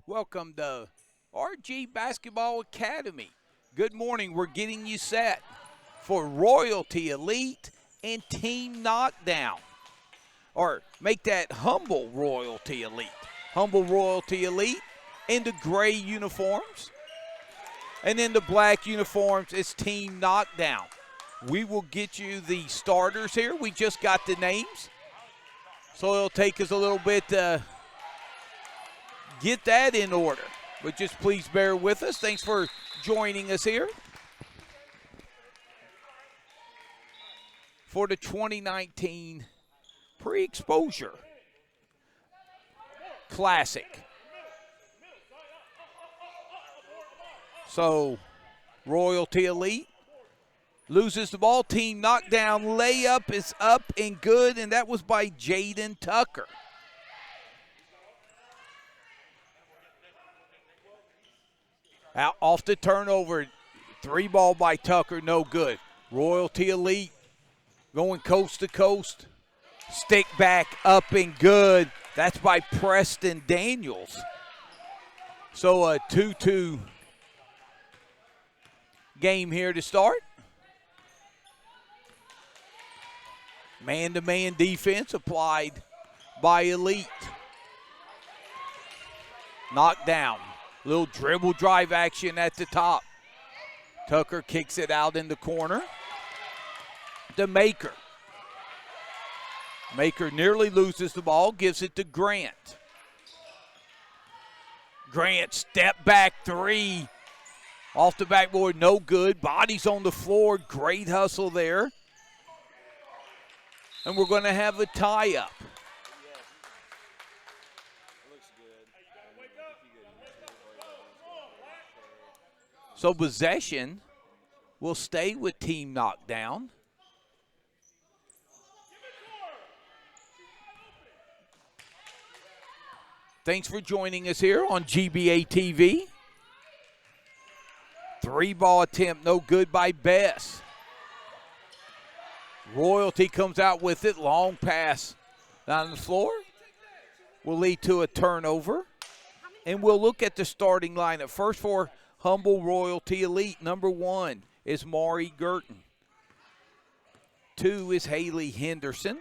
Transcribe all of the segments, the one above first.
Welcome to RG Basketball Academy. Good morning. We're getting you set for Royalty Elite and Team Knockdown. Or make that Humble Royalty Elite. Humble Royalty Elite in the gray uniforms. And in the black uniforms, it's Team Knockdown. We will get you the starters here. We just got the names. So it'll take us a little bit to get that in order. But just please bear with us. Thanks for joining us here for the 2019 Pre-Exposure Classic. So, Royalty Elite loses the ball. Team Knockdown layup is up and good, and that was by Jaden Tucker. Out off the turnover, 3-ball by Tucker, no good. Royalty Elite going coast to coast. Stick back up and good. That's by Preston Daniels. So a 2-2 game here to start. Man-to-man defense applied by Elite. Knockdown. Little dribble drive action at the top. Tucker kicks it out in the corner. To Maker. Maker nearly loses the ball, gives it to Grant. Grant step back three. Off the backboard, no good. Bodies on the floor, great hustle there. And we're going to have a tie-up. So possession will stay with Team Knockdown. Thanks for joining us here on GBA TV. 3-ball attempt, no good by Bess. Royalty comes out with it, long pass down the floor. Will lead to a turnover. And we'll look at the starting lineup. First for Humble Royalty Elite. Number 1 is Maury Girton. 2 is Haley Henderson.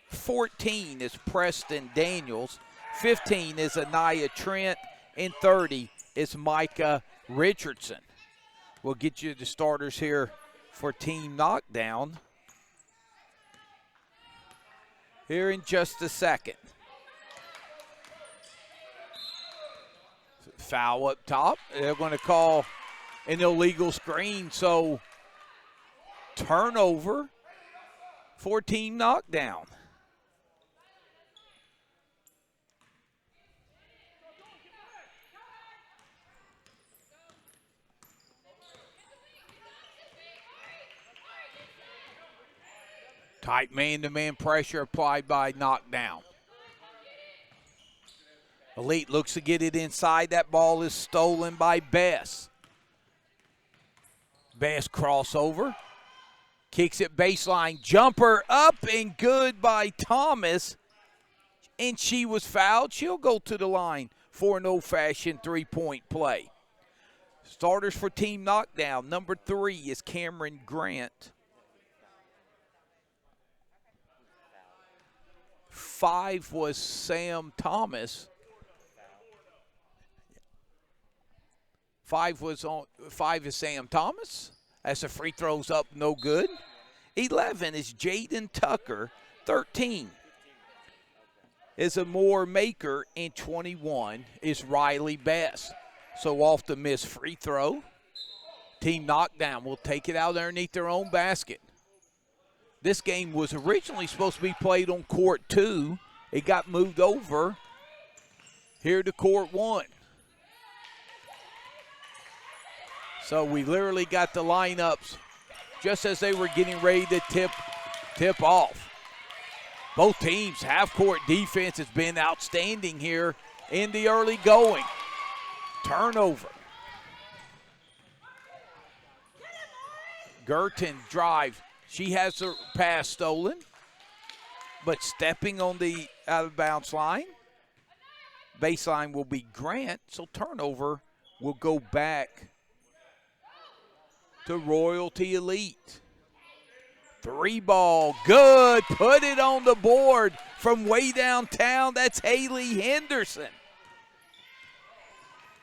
14 is Preston Daniels. 15 is Anaya Trent. And 30 is Micah Richardson. We'll get you the starters here for Team Knockdown here in just a second. Foul up top. They're going to call an illegal screen, so turnover for Team Knockdown. Tight man-to-man pressure applied by Knockdown. Elite looks to get it inside. That ball is stolen by Bess. Bess crossover. Kicks it baseline. Jumper up and good by Thomas. And she was fouled. She'll go to the line for an old-fashioned three-point play. Starters for Team Knockdown. Number 3 is Cameron Grant. 5 was Sam Thomas. 5 is Sam Thomas. As the free throws up, no good. 11 is Jaden Tucker. 13 is Amore Maker. And 21 is Riley Bess. So off the missed free throw, Team Knockdown will take it out underneath their own basket. This game was originally supposed to be played on court 2. It got moved over here to court 1. So we literally got the lineups just as they were getting ready to tip off. Both teams' half-court defense has been outstanding here in the early going. Turnover. Girton drive. She has her pass stolen, but stepping on the out-of-bounds line. Baseline will be Grant, so turnover will go back to Royalty Elite. 3-ball, good. Put it on the board from way downtown. That's Haley Henderson.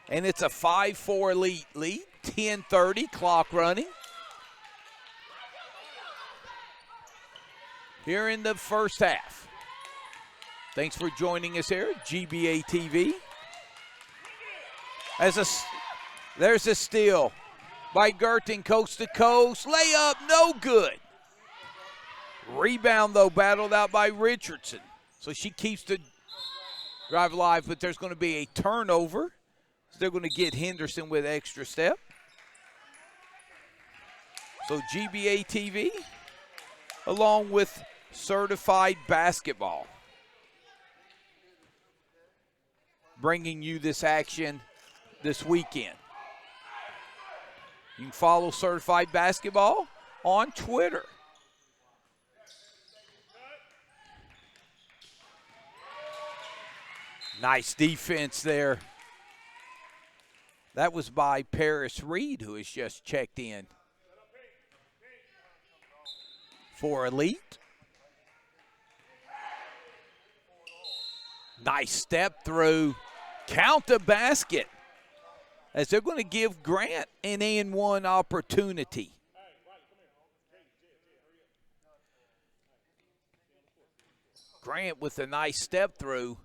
And it's a 5-4 Elite lead. 10:30, clock running. Here in the first half. Thanks for joining us here at GBA TV. There's a steal by Gerton, coast to coast. Layup, no good. Rebound, though, battled out by Richardson. So she keeps the drive alive, but there's going to be a turnover. So they're going to get Henderson with extra step. So GBA TV, along with Certified Basketball, bringing you this action this weekend. You can follow Certified Basketball on Twitter. Nice defense there. That was by Paris Reed, who has just checked in for Elite. Nice step through. Count the basket, as they're going to give Grant an and-one opportunity. Grant with a nice step through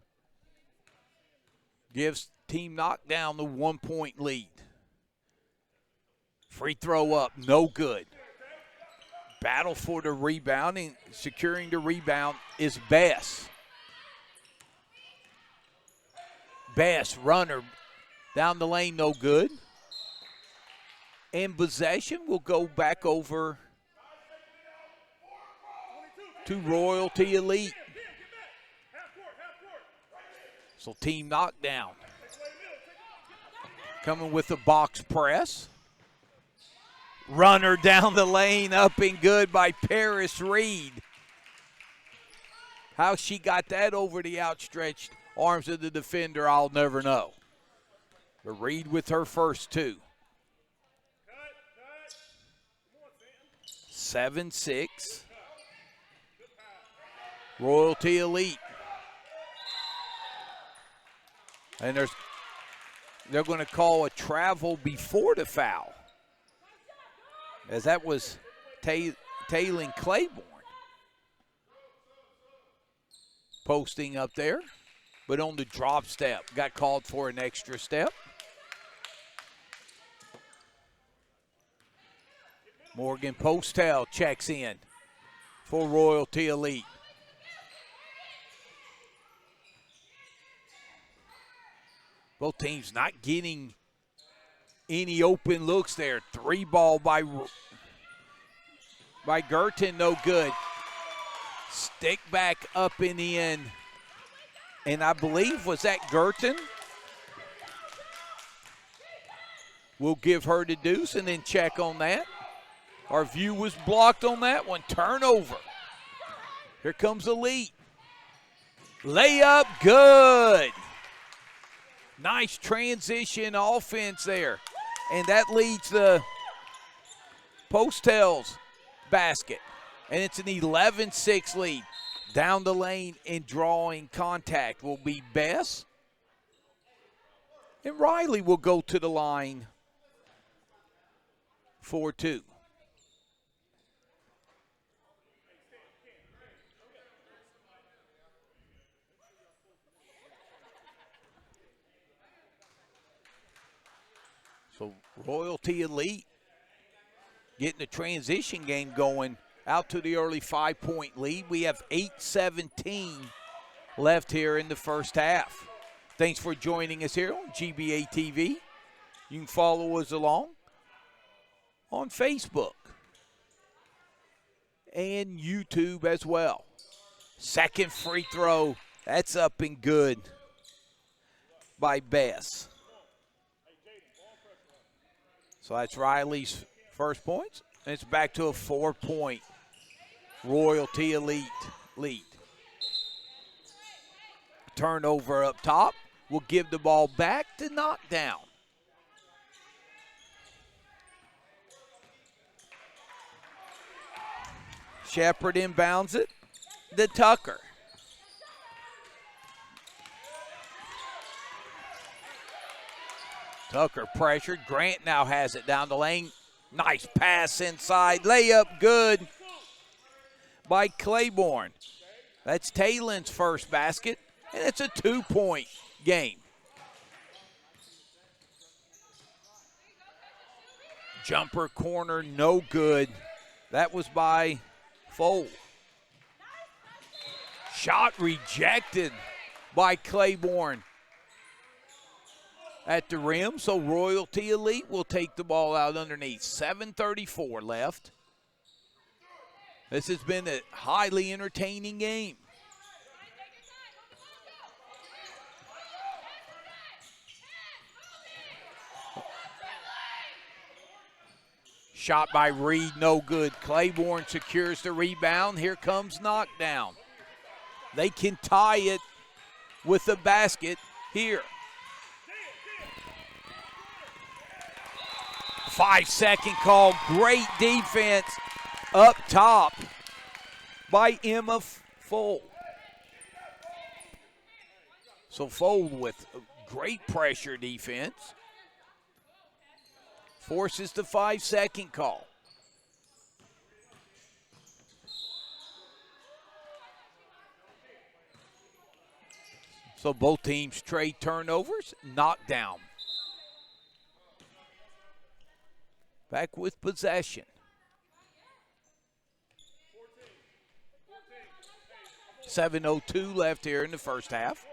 gives Team Knockdown the 1-point lead. Free throw up, no good. Battle for the rebound, and securing the rebound is Bess. Bess, runner, down the lane, no good. And possession will go back over to Royalty Elite. So Team Knockdown coming with a box press. Runner down the lane, up and good by Paris Reed. How she got that over the outstretched arms of the defender, I'll never know. But Reed with her first two. 7-6. Royalty Elite. And they're going to call a travel before the foul, as that was Taylin Claiborne posting up there, but on the drop step, got called for an extra step. Morgan Postel checks in for Royalty Elite. Both teams not getting any open looks there. 3-ball by Gerton, no good. Stick back up and in. And I believe, was that Gerton? We'll give her the deuce and then check on that. Our view was blocked on that one. Turnover. Here comes Elite. Layup, good. Nice transition offense there. And that leads the Postel's basket. And it's an 11-6 lead. Down the lane and drawing contact will be Bess. And Riley will go to the line for two. So Royalty Elite getting the transition game going out to the early 5-point lead. We have 8:17 left here in the first half. Thanks for joining us here on GBA TV. You can follow us along on Facebook and YouTube as well. Second free throw, that's up and good by Bess. So that's Riley's first points. And it's back to a 4-point Royalty Elite lead. Turnover up top. will give the ball back to Knockdown. Shepard inbounds it to Tucker. Tucker pressured. Grant now has it down the lane. Nice pass inside. Layup good by Claiborne. That's Taylor's first basket, and it's a 2-point game. Jumper corner, no good. That was by Fold. Shot rejected by Claiborne at the rim, so Royalty Elite will take the ball out underneath. 7:34 left. This has been a highly entertaining game. Shot by Reed, no good. Claiborne secures the rebound. Here comes Knockdown. They can tie it with the basket here. 5-second call. Great defense up top by Emma Fold. So Fold with great pressure defense forces the 5-second call. So both teams trade turnovers. Knockdown back with possession. 7:02 left here in the first half.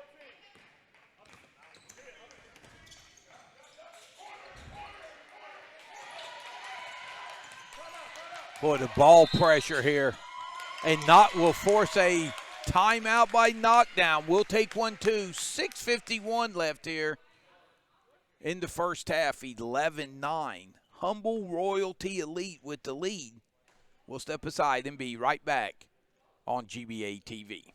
Boy, the ball pressure here. And will force a timeout by Knockdown. We'll take one too. 6:51 left here in the first half. 11-9. Humble Royalty Elite with the lead. We'll step aside and be right back on GBA TV.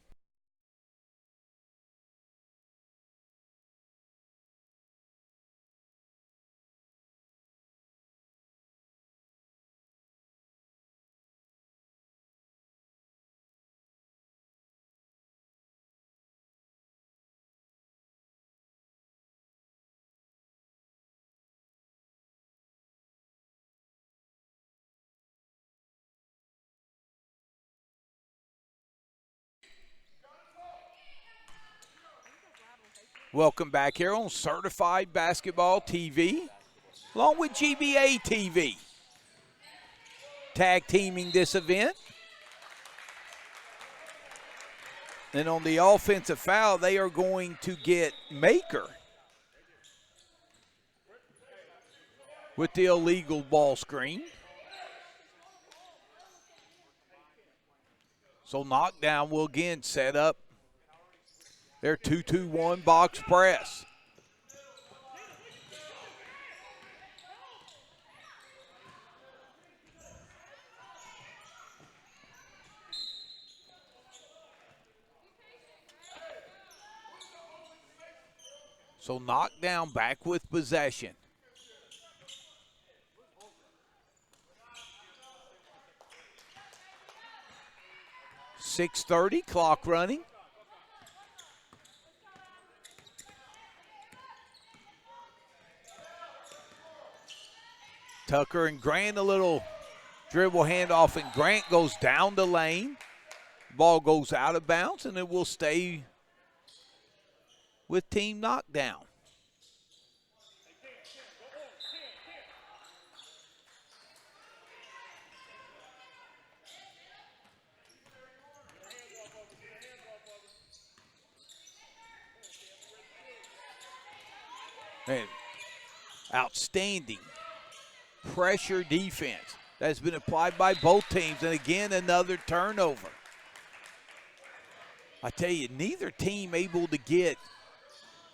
Welcome back here on Certified Basketball TV, along with GBA TV. Tag teaming this event. And on the offensive foul, they are going to get Maker with the illegal ball screen. So Knockdown will again set up their 2-2-1 box press. So Knockdown back with possession. .630, clock running. Tucker and Grant, a little dribble handoff, and Grant goes down the lane. Ball goes out of bounds, and it will stay with Team Knockdown. And outstanding pressure defense that's been applied by both teams. And again, another turnover. I tell you, neither team able to get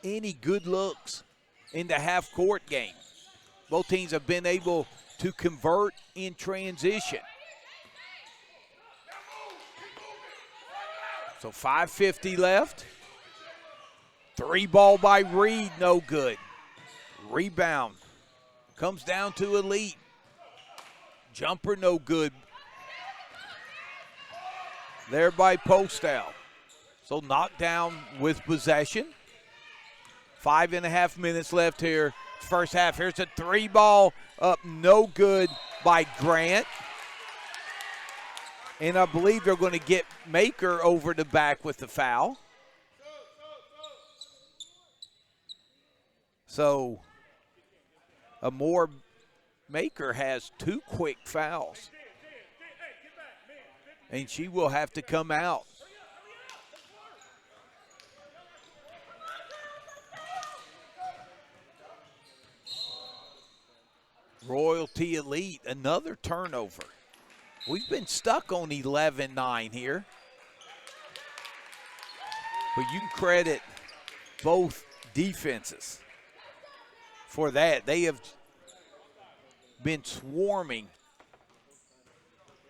any good looks in the half-court game. Both teams have been able to convert in transition. So 5:50 left. Three ball by Reed, no good. Rebound comes down to Elite. Jumper, no good. There by Postal. So Knockdown with possession. 5.5 minutes left here. First half. Here's a three ball up, no good by Grant. And I believe they're going to get Maker over the back with the foul. So Amore Maker has 2 quick fouls. And she will have to come out. Royalty Elite, another turnover. We've been stuck on 11-9 here. But you can credit both defenses for that. They have been swarming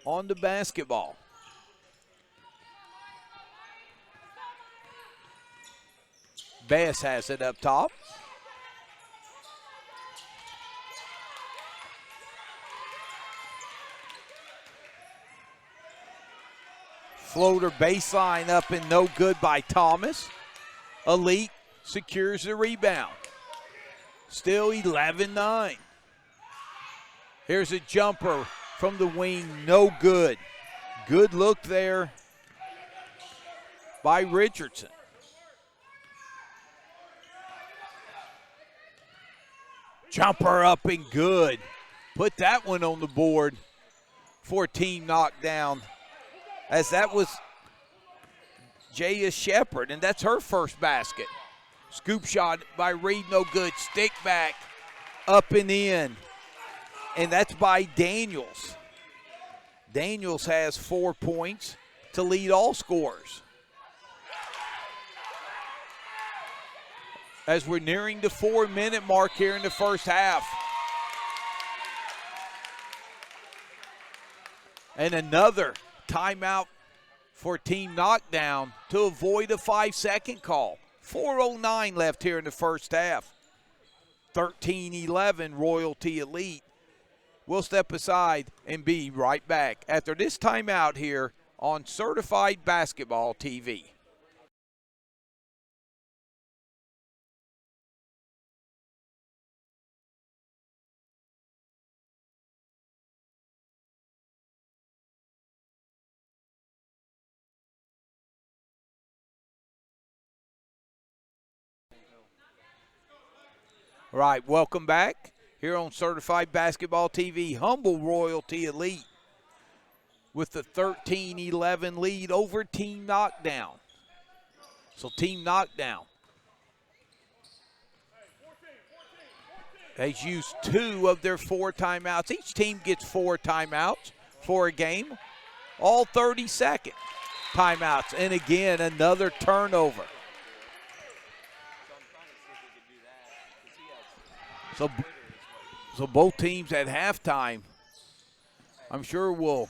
on the basketball. Bess has it up top. Floater baseline up and no good by Thomas. Elite secures the rebound. Still 11-9. Here's a jumper from the wing, no good. Good look there by Richardson. Jumper up and good. Put that one on the board for Team Knockdown, as that was Jaya Shepard, and that's her first basket. Scoop shot by Reed, no good. Stick back, up and in. And that's by Daniels. Daniels has 4 points to lead all scorers. As we're nearing the 4-minute mark here in the first half. And another timeout for Team Knockdown to avoid a 5-second call. 4:09 left here in the first half. 13-11 Royalty Elite. We'll step aside and be right back after this timeout here on Certified Basketball TV. All right, welcome back here on Certified Basketball TV. Humble Royalty Elite with the 13-11 lead over Team Knockdown. So Team Knockdown has used 2 of their 4 timeouts. Each team gets 4 timeouts for a game, all 30-second timeouts. And again, another turnover. So both teams at halftime, I'm sure, will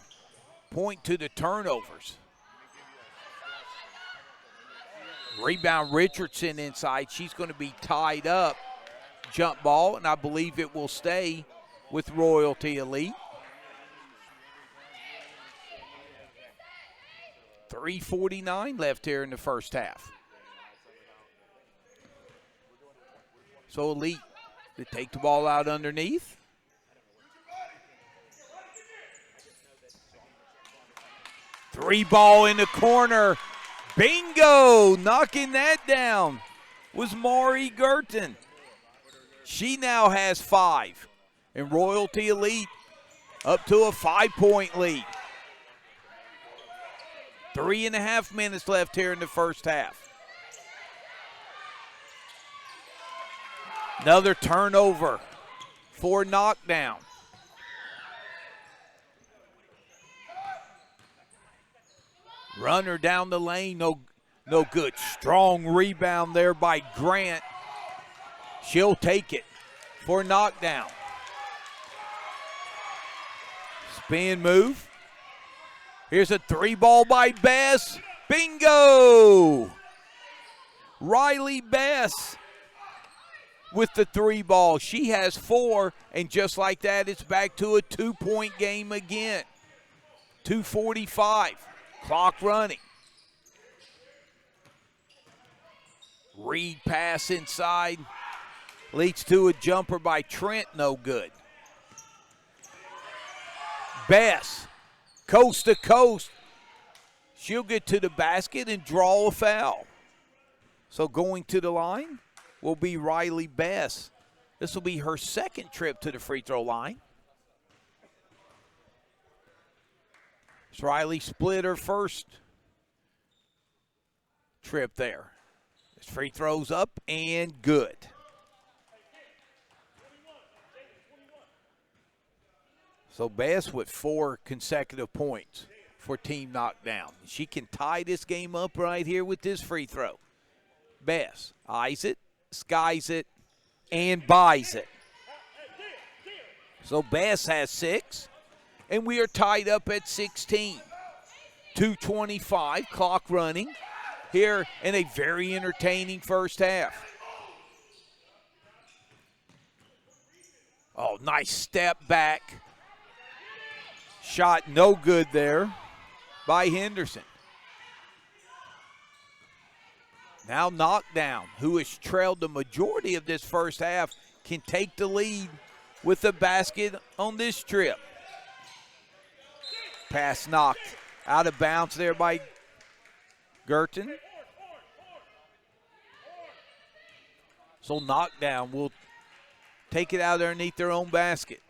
point to the turnovers. Rebound Richardson inside. She's going to be tied up. Jump ball, and I believe it will stay with Royalty Elite. 3:49 left here in the first half. So Elite, they take the ball out underneath. Three ball in the corner. Bingo! Knocking that down was Maury Girton. She now has 5. And Royalty Elite up to a 5-point lead. 3.5 minutes left here in the first half. Another turnover for Knockdown. Runner down the lane, no good. Strong rebound there by Grant. She'll take it for Knockdown. Spin move. Here's a 3 ball by Bess. Bingo! Riley Bess with the 3 ball. She has 4, and just like that, it's back to a 2-point game again. 2:45, clock running. Reed pass inside, leads to a jumper by Trent, no good. Bess, coast to coast. She'll get to the basket and draw a foul. So going to the line will be Riley Bess. This will be her second trip to the free throw line. So Riley split her first trip there. This free throws up and good. So Bess with 4 consecutive points for Team Knockdown. She can tie this game up right here with this free throw. Bess eyes it, skies it, and buys it. So Bess has 6, and we are tied up at 16. 2:25, clock running here in a very entertaining first half. Oh, nice step back. Shot no good there by Henderson. Now Knockdown, who has trailed the majority of this first half, can take the lead with the basket on this trip. Pass knocked out of bounds there by Girton. So Knockdown will take it out underneath their own basket.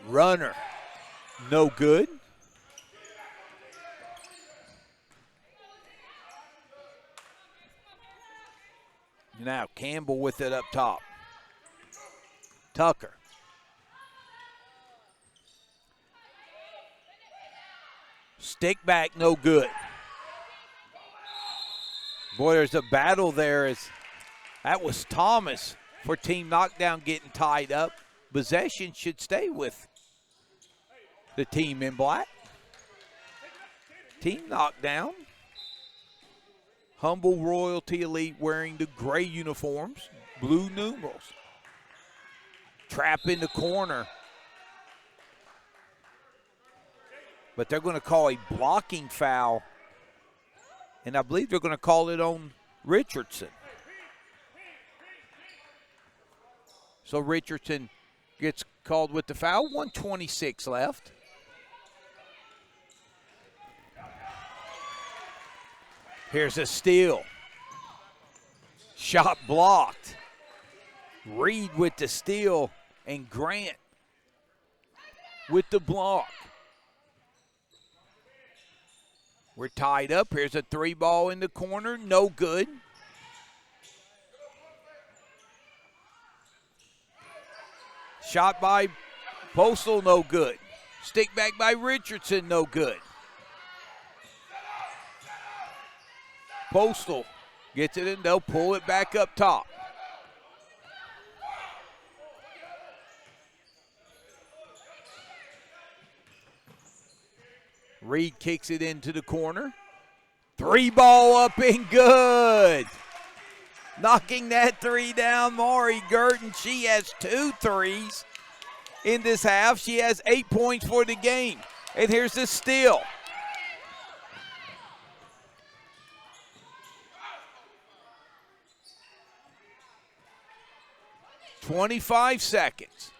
Runner, no good. Now Campbell with it up top. Tucker. Stick back, no good. Boy, there's a battle there. That was Thomas for Team Knockdown getting tied up. Possession should stay with the team in black. Team Knockdown. Humble Royalty Elite wearing the gray uniforms, blue numerals. Trap in the corner. But they're going to call a blocking foul, and I believe they're going to call it on Richardson. So Richardson gets called with the foul. 1:26 left. Here's a steal. Shot blocked. Reed with the steal and Grant with the block. We're tied up. Here's a 3 ball in the corner. No good. Shot by Postal, no good. Stick back by Richardson, no good. Postal gets it in, they'll pull it back up top. Reed kicks it into the corner. 3 ball up and good. Knocking that 3 down, Maury Girton. She has 2 threes in this half. She has 8 points for the game. And here's the steal. .25 seconds.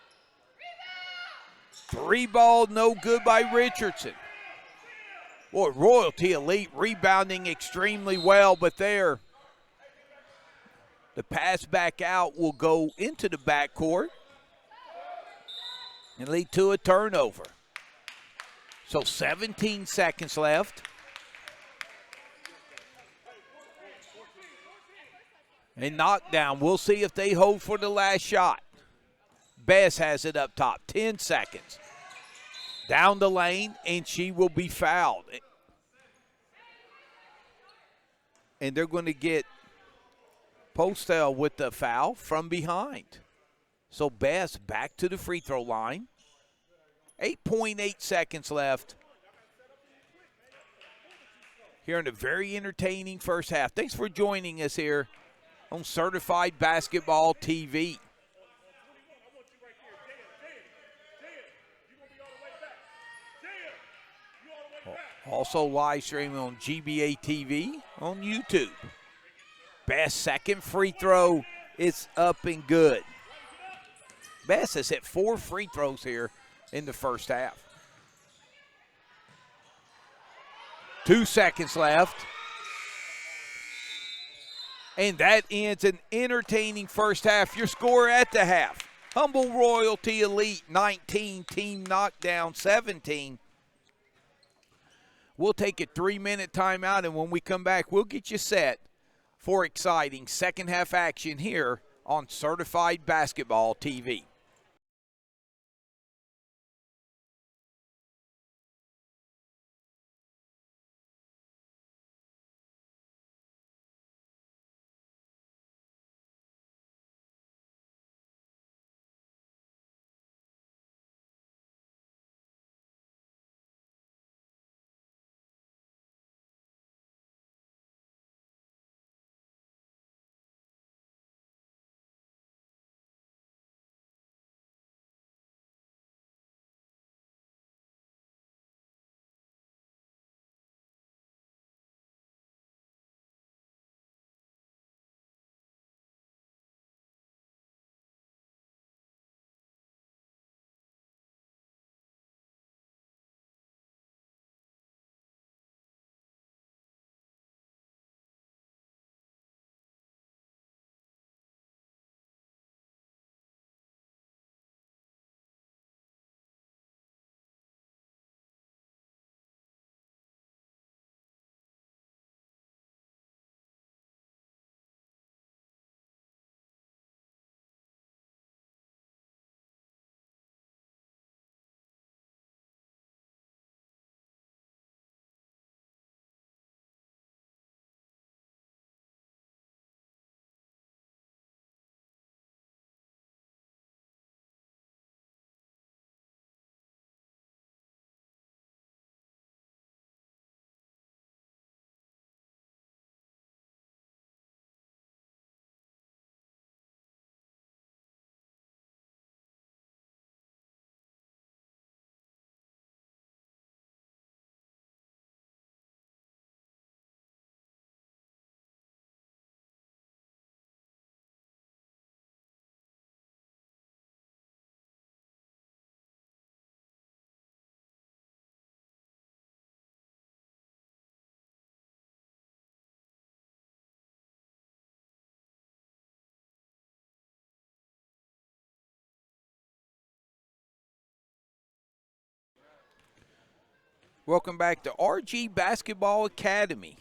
3 ball, no good by Richardson. Boy, Royalty Elite rebounding extremely well, but there, the pass back out will go into the backcourt and lead to a turnover. So 17 seconds left. And Knockdown, we'll see if they hold for the last shot. Bess has it up top, 10 seconds. Down the lane, and she will be fouled. And they're going to get Postel with the foul from behind. So Bess back to the free throw line. 8.8 seconds left. here in a very entertaining first half. Thanks for joining us here on Certified Basketball TV. Also live streaming on GBA TV on YouTube. Best second free throw is up and good. Best has hit 4 free throws here in the first half. 2 seconds left. And that ends an entertaining first half. Your score at the half: Humble Royalty Elite 19, Team Knockdown 17. We'll take a 3-minute timeout, and when we come back, we'll get you set for exciting second half action here on Certified Basketball TV. Welcome back to RG Basketball Academy,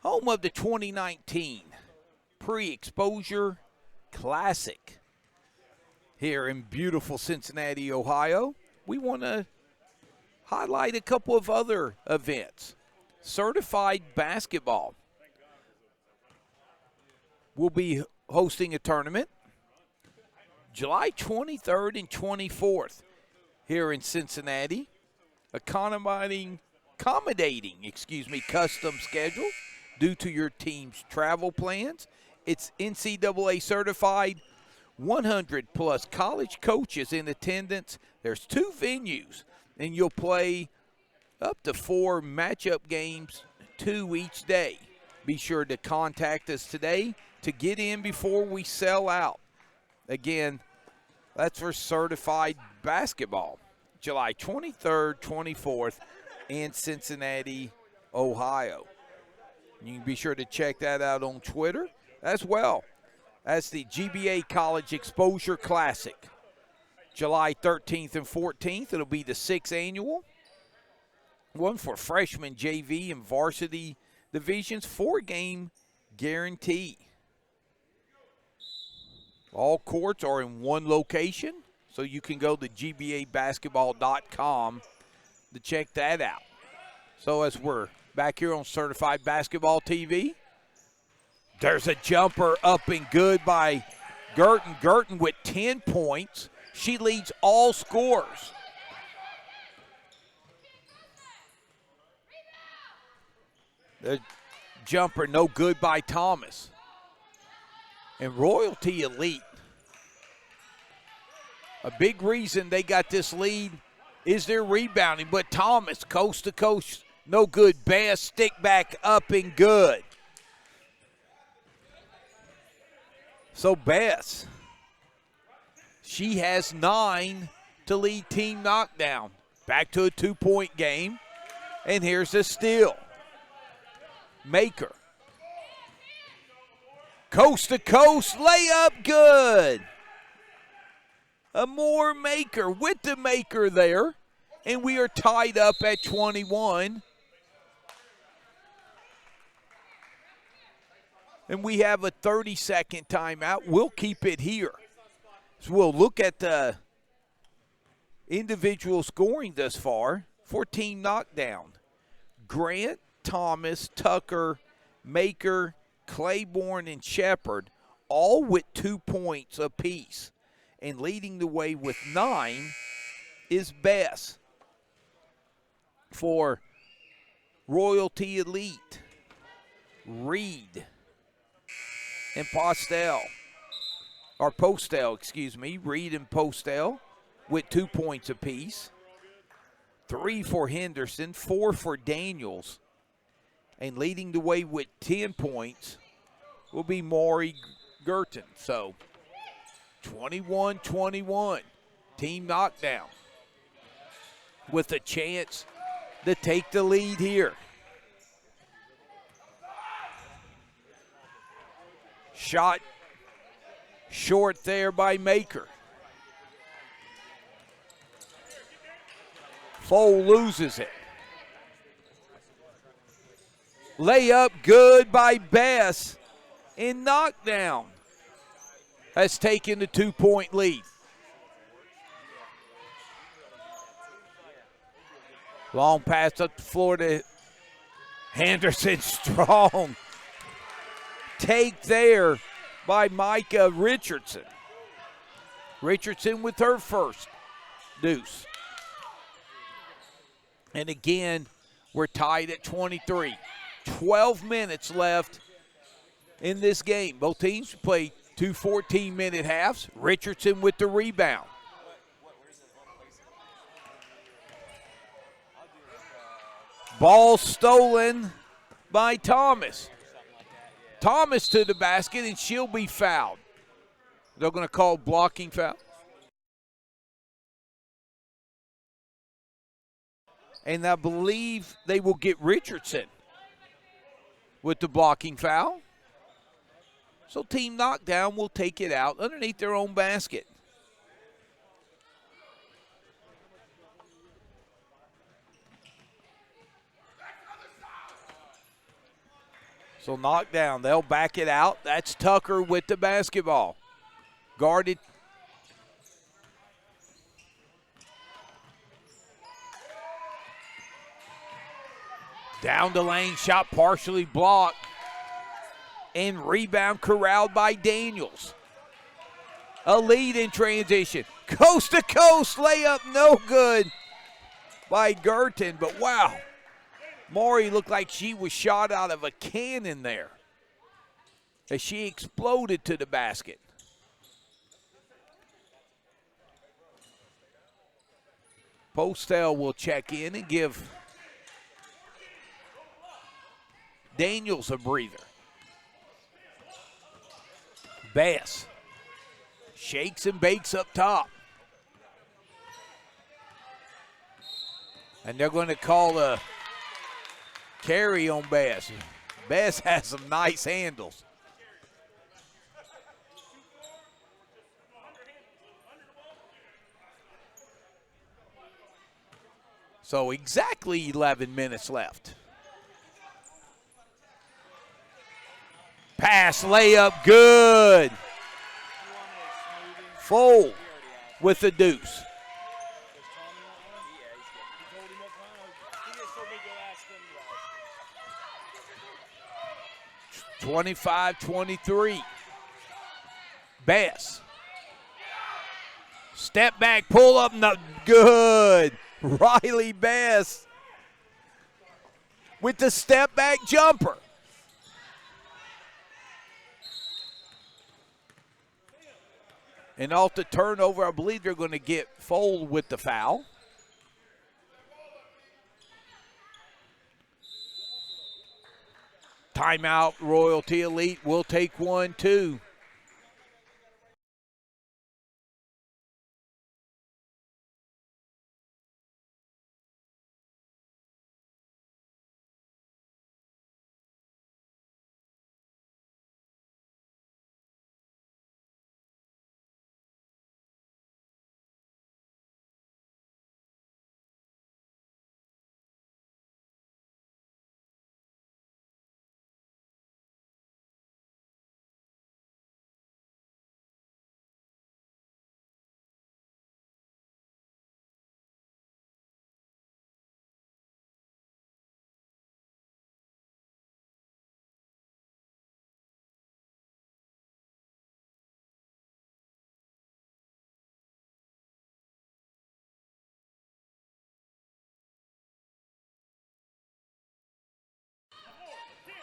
home of the 2019 Pre-Exposure Classic here in beautiful Cincinnati, Ohio. We want to highlight a couple of other events. Certified Basketball will be hosting a tournament July 23rd and 24th here in Cincinnati. Accommodating custom schedule due to your team's travel plans. It's NCAA certified, 100 plus college coaches in attendance. There's 2 venues, and you'll play up to 4 matchup games, 2 each day. Be sure to contact us today to get in before we sell out. Again, that's for Certified Basketball. July 23rd, 24th in Cincinnati, Ohio. You can be sure to check that out on Twitter as well. That's the GBA College Exposure Classic. July 13th and 14th, it'll be the 6th annual. One for freshman, JV, and varsity divisions, 4-game guarantee. All courts are in one location, so you can go to gbabasketball.com to check that out. So as we're back here on Certified Basketball TV, there's a jumper up and good by Girton. Girton with 10 points. She leads all scorers. The jumper no good by Thomas. And Royalty Elite, a big reason they got this lead is their rebounding. But Thomas, coast to coast, no good. Bass stick back up and good. So Bass, she has 9 to lead Team Knockdown. Back to a 2-point game. And here's the steal. Maker. Coast to coast, layup good. Amore Maker with the maker there. And we are tied up at 21. And we have a 30-second timeout. We'll keep it here. So we'll look at the individual scoring thus far for Team Knockdown. Grant, Thomas, Tucker, Maker, Claiborne, and Shepard, all with 2 points apiece. And leading the way with 9 is Bess for Royalty Elite. Reed and Postel, Reed and Postel with 2 points apiece. 3 for Henderson, 4 for Daniels. And leading the way with 10 points will be Maury Girton. So 21-21, Team Knockdown with a chance to take the lead here. Shot short there by Maker. Fowl loses it. Layup good by Bess. And Knockdown has taken the 2-point lead. Long pass up the floor to Henderson. Strong take there by Micah Richardson. Richardson with her first deuce. And again, we're tied at 23. 12 minutes left in this game. Both teams play 2 14-minute halves. Richardson with the rebound. Ball stolen by Thomas. Thomas to the basket, and she'll be fouled. They're going to call blocking foul. And I believe they will get Richardson with the blocking foul. So Team Knockdown will take it out underneath their own basket. So Knockdown, they'll back it out. That's Tucker with the basketball. Guarded. Down the lane, shot partially blocked. And rebound corralled by Daniels. A lead in transition. Coast to coast layup, no good by Girton. But wow, Maury looked like she was shot out of a cannon there as she exploded to the basket. Postel will check in and give Daniels a breather. Bass shakes and bakes up top. And they're going to call a carry on Bass. Bass has some nice handles. So exactly 11 minutes left. Pass, layup, good. Fold with the deuce. 25-23. Bass. Step back, pull up, no good. Riley Bass with the step back jumper. And off the turnover, I believe they're going to get Fold with the foul. Timeout, Royalty Elite will take 1, 2.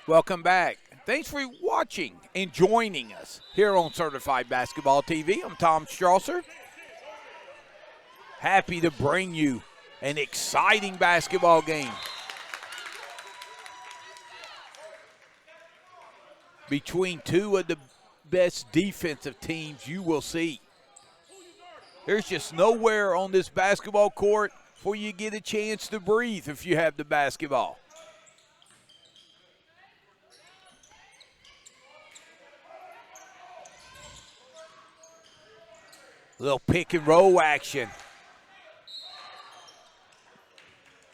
Welcome back. Thanks for watching and joining us here on Certified Basketball TV. I'm Tom Strasser. Happy to bring you an exciting basketball game between two of the best defensive teams you will see. There's just nowhere on this basketball court where you get a chance to breathe if you have the basketball. Little pick and roll action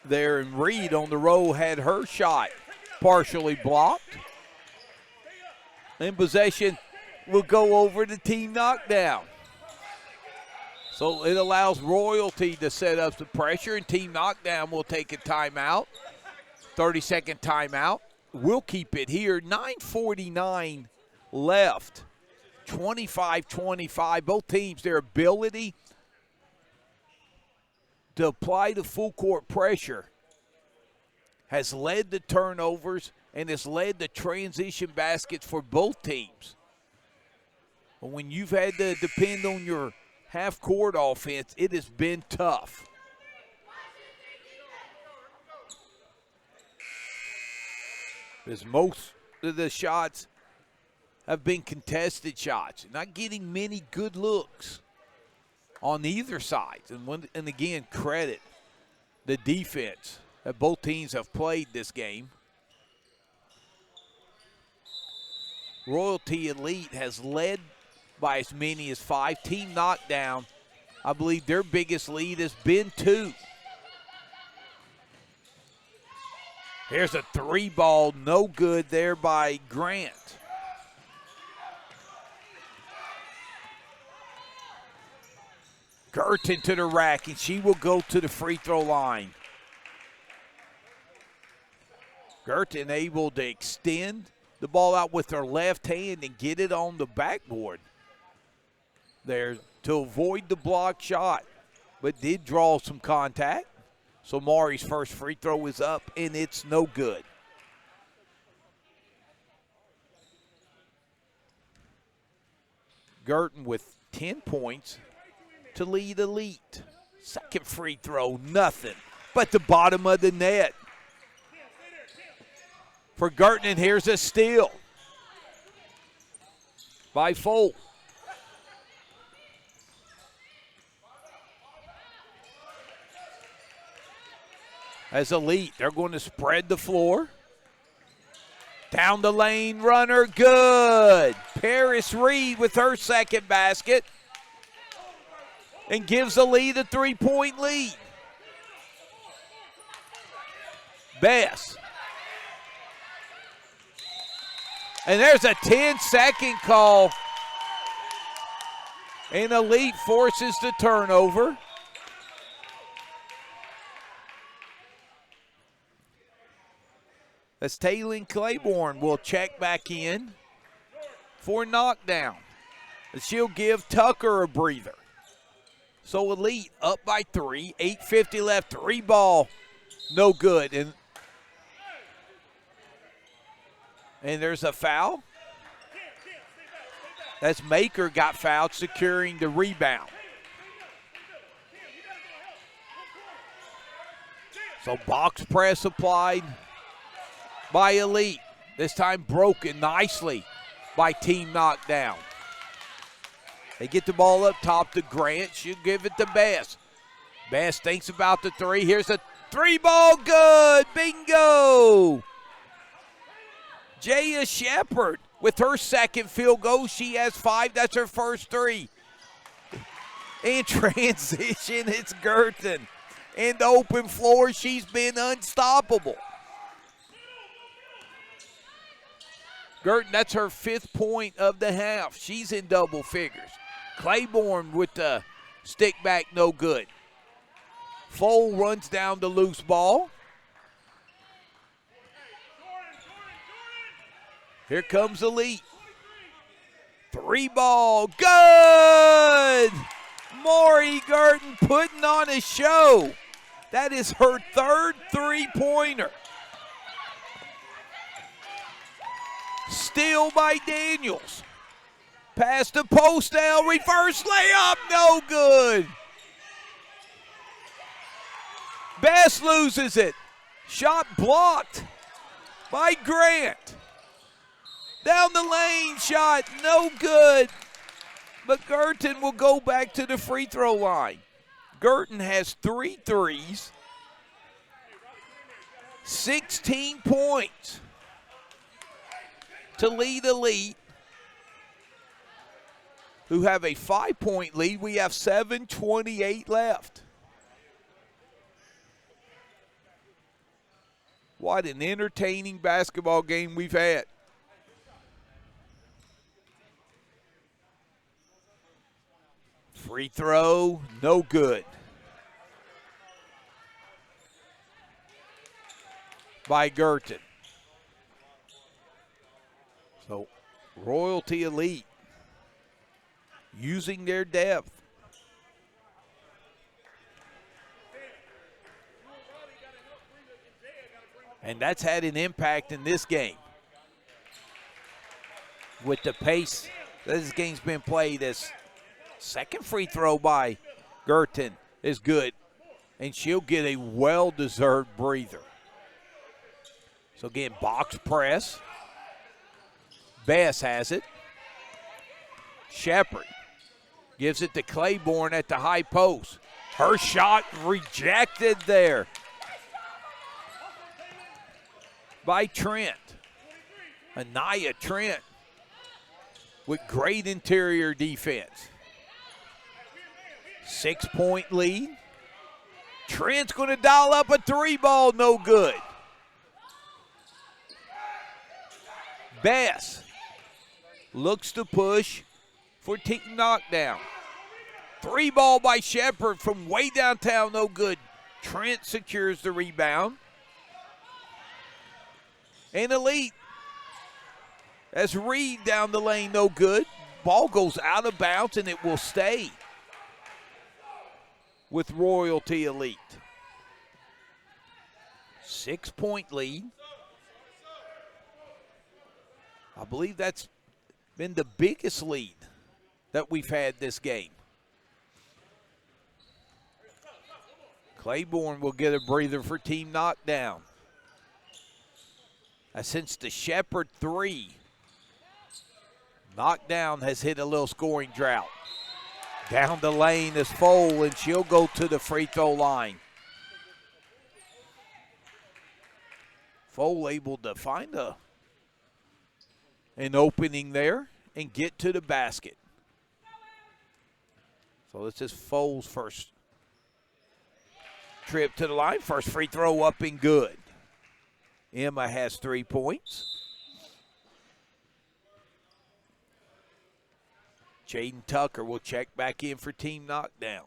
there, and Reed on the roll had her shot partially blocked. And possession will go over to Team Knockdown. So it allows Royalty to set up the pressure, and Team Knockdown will take a timeout, 30-second timeout. We'll keep it here, 9:49 left. 25-25, both teams, their ability to apply the full court pressure has led to turnovers and has led to transition baskets for both teams. But when you've had to depend on your half-court offense, it has been tough. As most of the shots have been contested shots, not getting many good looks on either side. And again, credit the defense that both teams have played this game. Royalty Elite has led by as many as 5. Team Knockdown, I believe their biggest lead has been 2. Here's a 3-ball, no good there by Grant. Girton to the rack, and she will go to the free throw line. Girton able to extend the ball out with her left hand and get it on the backboard there to avoid the block shot, but did draw some contact. So Mari's first free throw is up, and it's no good. Girton with 10 points to lead Elite. Second free throw, nothing but the bottom of the net. For Girton, and here's a steal by Folt. As Elite, they're going to spread the floor. Down the lane runner, good. Paris Reed with her second basket and gives Elite a 3-point lead. Bess. And there's a 10-second call. And Elite forces the turnover. As Taylin Claiborne will check back in for Knockdown. She'll give Tucker a breather. So Elite up by 3, 8:50 left, 3-ball, no good. And And there's a foul. That's Maker got fouled, securing the rebound. So box press applied by Elite. This time broken nicely by Team Knockdown. They get the ball up top to Grant. She'll give it to Bess. Bess thinks about the three. Here's a three ball, good. Bingo. Jaya Shepard with her second field goal. She has 5. That's her first 3. In transition, it's Girton. In the open floor, she's been unstoppable. Girton, that's her 5th point of the half. She's in double figures. Claiborne with the stick back, no good. Foal runs down the loose ball. Here comes Elite. 3 ball, good! Maury Girton putting on a show. That is her 3rd three-pointer. Steal by Daniels. Pass to Postel, reverse layup, no good. Bess loses it. Shot blocked by Grant. Down the lane, shot, no good. But Girton will go back to the free throw line. Girton has 3 threes, 16 points to lead Elite, who have a 5-point lead. We have 7:28 left. What an entertaining basketball game we've had. Free throw, no good. By Girton. So, Royalty Elite using their depth. And that's had an impact in this game. With the pace that this game's been played, as second free throw by Girton is good. And she'll get a well-deserved breather. So again, box press. Bess has it. Shepard gives it to Claiborne at the high post. Her shot rejected there by Trent. Anaya Trent with great interior defense. 6-point lead. Trent's going to dial up a 3-ball, no good. Bess looks to push for Team Knockdown. 3-ball by Shepard from way downtown, no good. Trent secures the rebound. And Elite as Reed down the lane, no good. Ball goes out of bounds and it will stay with Royalty Elite. 6-point lead. I believe that's been the biggest lead that we've had this game. Claiborne will get a breather for Team Knockdown. Since the Shepard 3, Knockdown has hit a little scoring drought. Down the lane is Foal, and she'll go to the free throw line. Foal able to find an opening there and get to the basket. So this is Foal's first trip to the line. First free throw up and good. Emma has 3 points. Jaden Tucker will check back in for Team Knockdown.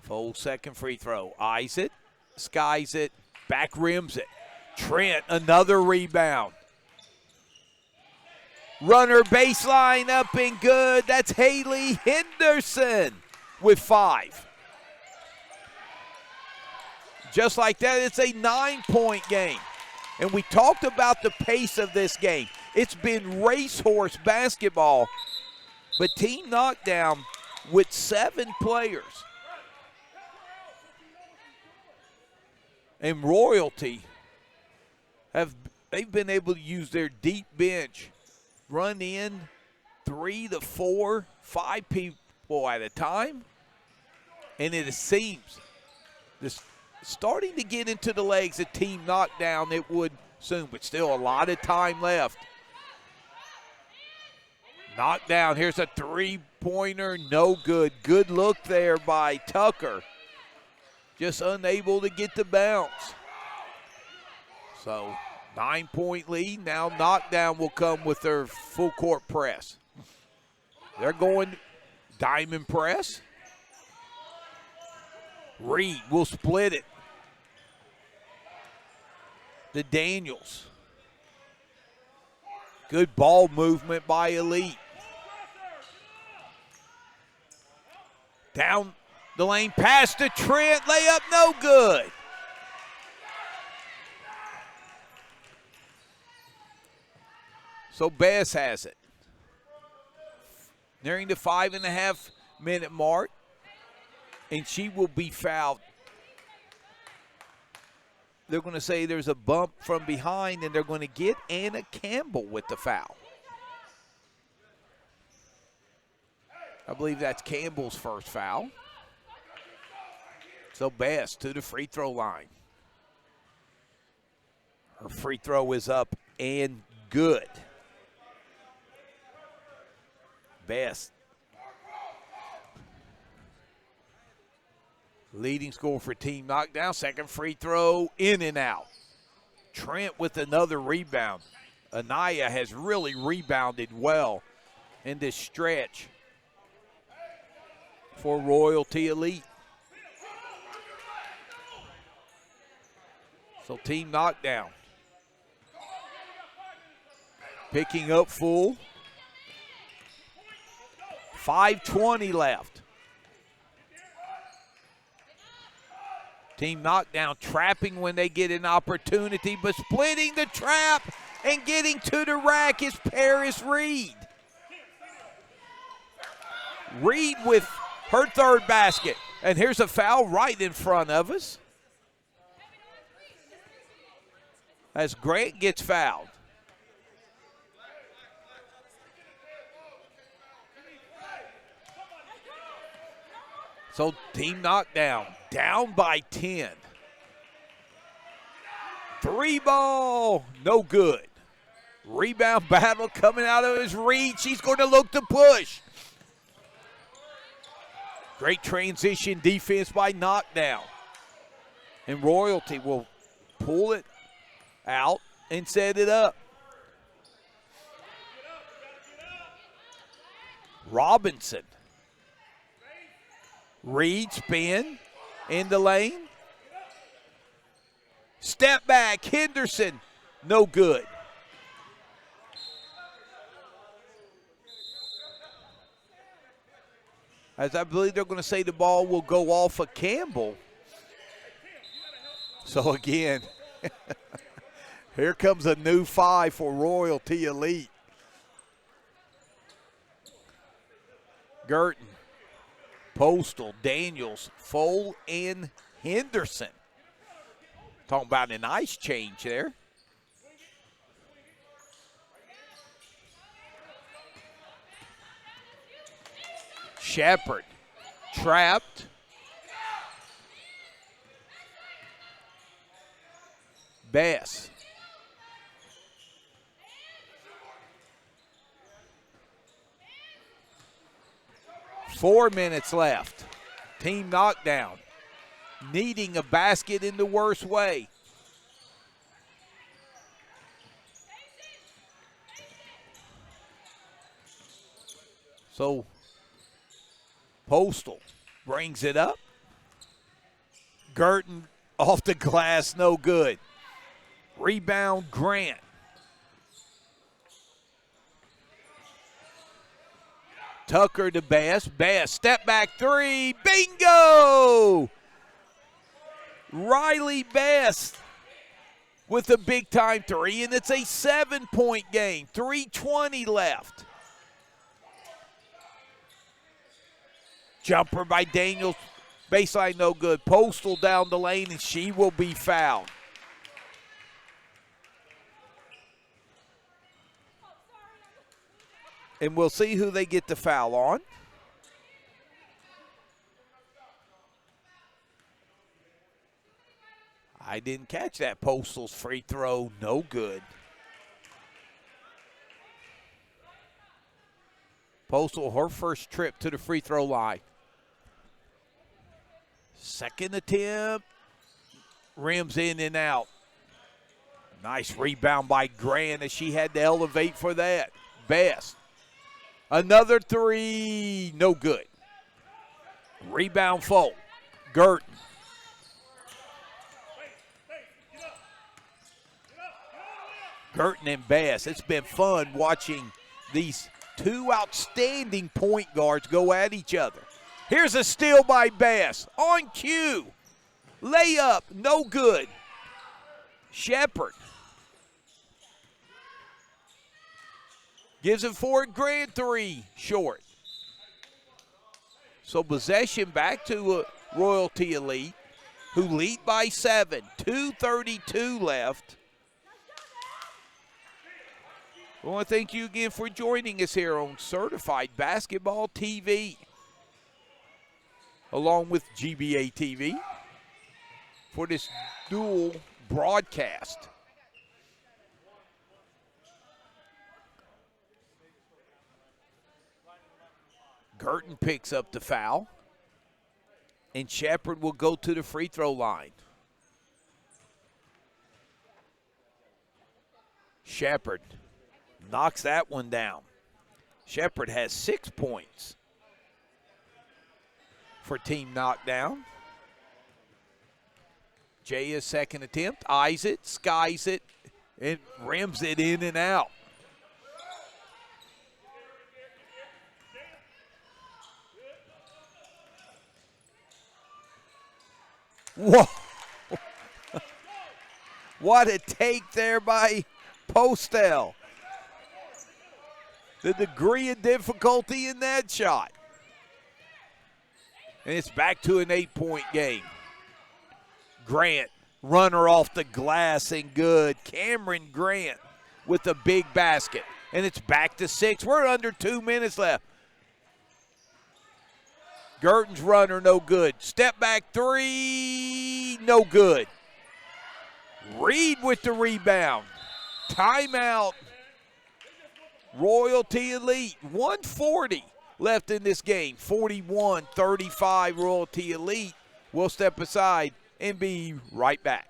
Foal second free throw. Eyes it, skies it, back rims it. Trent, another rebound. Runner baseline up and good. That's Haley Henderson with 5. just like that, it's a 9-point game. And we talked about the pace of this game. It's been racehorse basketball, but Team Knockdown with 7 players. And Royalty, they've been able to use their deep bench, run in 3 to 4, 5 people at a time. And it seems this starting to get into the legs of Team Knockdown. It would soon, but still a lot of time left. Knockdown, here's a 3-pointer, no good. Good look there by Tucker. Just unable to get the bounce. So 9-point lead. Now Knockdown will come with their full court press. They're going diamond press. Reed will split it to Daniels. Good ball movement by Elite. Down the lane, pass to Trent, layup no good. So Bess has it. Nearing the 5.5-minute mark. And she will be fouled. They're going to say there's a bump from behind, and they're going to get Anna Campbell with the foul. I believe that's Campbell's first foul. So Bess to the free throw line. Her free throw is up and good. Bess, leading scorer for Team Knockdown. Second free throw, in and out. Trent with another rebound. Anaya has really rebounded well in this stretch for Royalty Elite. So Team Knockdown picking up full. 5:20 left. Team Knockdown trapping when they get an opportunity, but splitting the trap and getting to the rack is Paris Reed. Reed with her third basket. And here's a foul right in front of us as Grant gets fouled. So Team Knockdown down by 10. 3 ball, no good. Rebound battle coming out of his reach. She's going to look to push. Great transition defense by Knockdown. And Royalty will pull it out and set it up. Robinson. Reed spin in the lane. Step back, Henderson, no good. As I believe they're going to say the ball will go off of Campbell. So again, here comes a new 5 for Royalty Elite. Girton, Postal, Daniels, Fole, and Henderson. Talking about an ice change there. Shepard, trapped. Bess. Four minutes left. Team Knockdown needing a basket in the worst way. So Postal brings it up. Girton off the glass, no good. Rebound, Grant. Tucker to Bass. Bass, step back 3. Bingo! Riley Best with a big-time three, and it's a 7-point game. 3:20 left. Jumper by Daniels. Baseline no good. Postal down the lane, and she will be fouled. And we'll see who they get the foul on. I didn't catch that. Postal's free throw, no good. Postal, her first trip to the free throw line. Second attempt, rims in and out. Nice rebound by Grant as she had to elevate for that. Best. Another three, no good. Rebound Folk. Girton. Girton and Bass. It's been fun watching these two outstanding point guards go at each other. Here's a steal by Bass. On cue. Layup, no good. Shepard. Gives it for Grant, three, short. So possession back to Royalty Elite, who lead by 7. 2:32 left. I want to thank you again for joining us here on Certified Basketball TV, along with GBA TV, for this dual broadcast. Girton picks up the foul, and Shepard will go to the free throw line. Shepard knocks that one down. Shepard has 6 points for Team Knockdown. Jaya's second attempt, eyes it, skies it, and rims it in and out. Whoa. What a take there by Postel. The degree of difficulty in that shot. And it's back to an 8-point game. Grant, runner off the glass and good. Cameron Grant with a big basket. And it's back to 6. We're under 2 minutes left. Girton's runner, no good. Step back three, no good. Reed with the rebound. Timeout. Royalty Elite. 1:40 left in this game. 41-35 Royalty Elite. We'll step aside and be right back.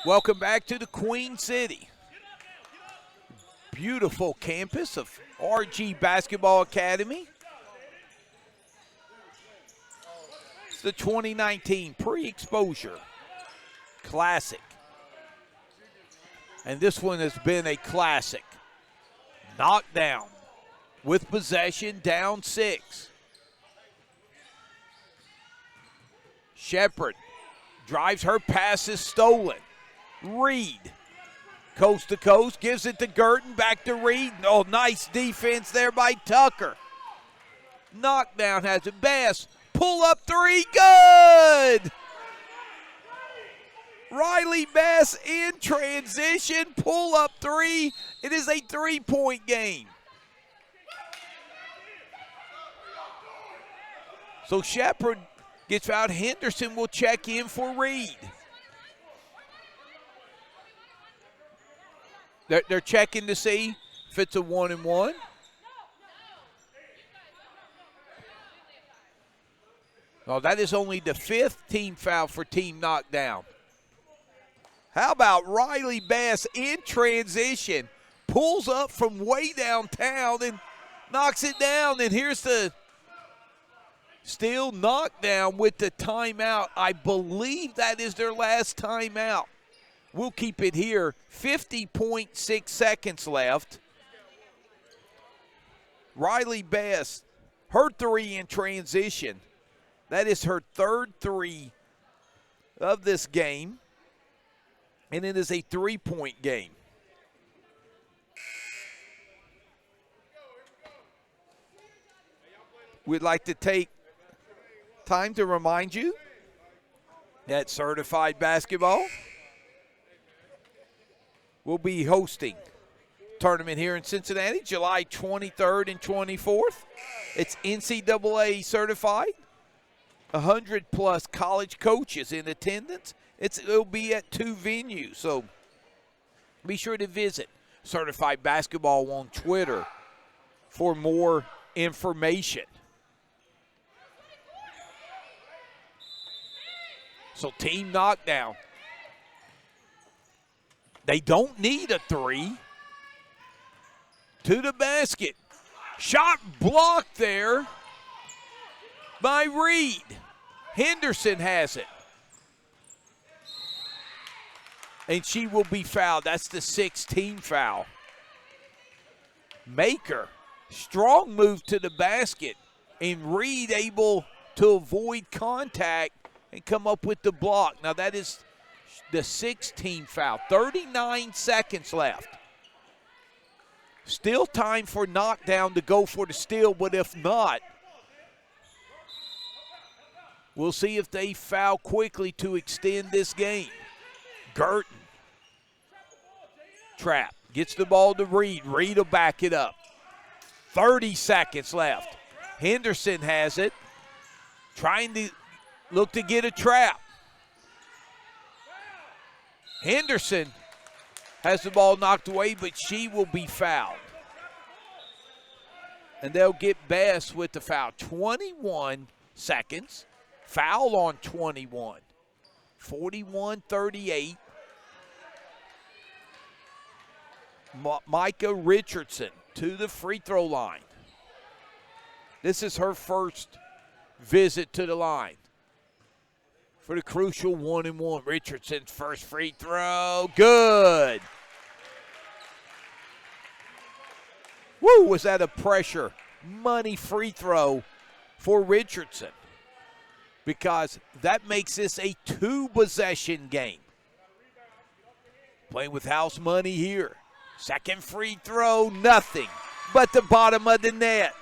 Welcome back to the Queen City. Beautiful campus of RG Basketball Academy. It's the 2019 Pre-Exposure Classic. And this one has been a classic. Knockdown with possession, down 6. Shepard drives, her pass is stolen. Reed, coast to coast, gives it to Girton, back to Reed. Oh, nice defense there by Tucker. Knockdown has it. Bass, pull up three, good! Riley Bass in transition, pull up three. It is a 3-point game. So Shepard gets fouled. Henderson will check in for Reed. They're checking to see if it's a 1-and-1. Oh, that is only the 5th team foul for Team Knockdown. How about Riley Bass in transition, pulls up from way downtown and knocks it down. And here's the still Knockdown with the timeout. I believe that is their last timeout. We'll keep it here. 50.6 seconds left. Riley Bass, her 3 in transition. That is her 3rd 3 of this game. And it is a 3-point game. We'd like to take time to remind you that Certified Basketball will be hosting a tournament here in Cincinnati, July 23rd and 24th. It's NCAA certified, 100-plus college coaches in attendance. It'll be at 2 venues, so be sure to visit Certified Basketball on Twitter for more information. So Team Knockdown, they don't need a 3. To the basket. Shot blocked there by Reed. Henderson has it. And she will be fouled. That's the 6th team foul. Maker, strong move to the basket. And Reed able to avoid contact and come up with the block. Now that is the 6th team foul. 39 seconds left. Still time for Knockdown to go for the steal, but if not, we'll see if they foul quickly to extend this game. Girton. Trap. Gets the ball to Reed. Reed will back it up. 30 seconds left. Henderson has it. Trying to look to get a trap. Henderson has the ball knocked away, but she will be fouled. And they'll get Bass with the foul. 21 seconds. Foul on 21. 41-38. Micah Richardson to the free throw line. This is her first visit to the line for the crucial 1-and-1. Richardson's first free throw. Good. Woo, was that a pressure money free throw for Richardson? Because that makes this a 2-possession game. Playing with house money here. Second free throw, nothing but the bottom of the net.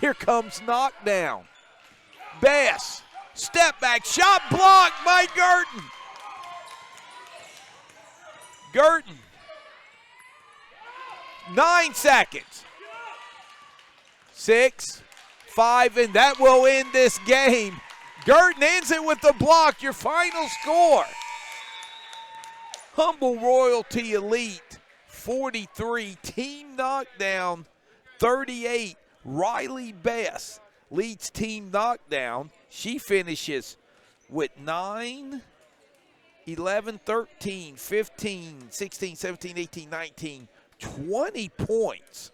Here comes Knockdown. Bass, step back, shot blocked by Girton. Girton, 9 seconds. 6, 5, and that will end this game. Girton ends it with the block. Your final score. Humble Royalty Elite 43, Team Knockdown 38. Riley Bass leads Team Knockdown. She finishes with 9, 11, 13, 15, 16, 17, 18, 19, 20 points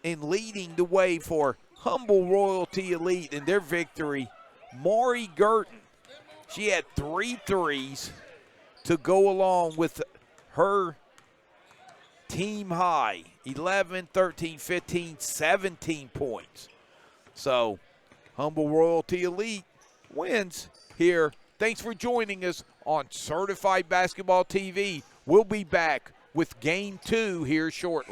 in leading the way for Humble Royalty Elite in their victory. Maury Girton, she had 3 threes to go along with her team high, 11, 13, 15, 17 points. So, Humble Royalty Elite wins here. Thanks for joining us on Certified Basketball TV. We'll be back with Game 2 here shortly.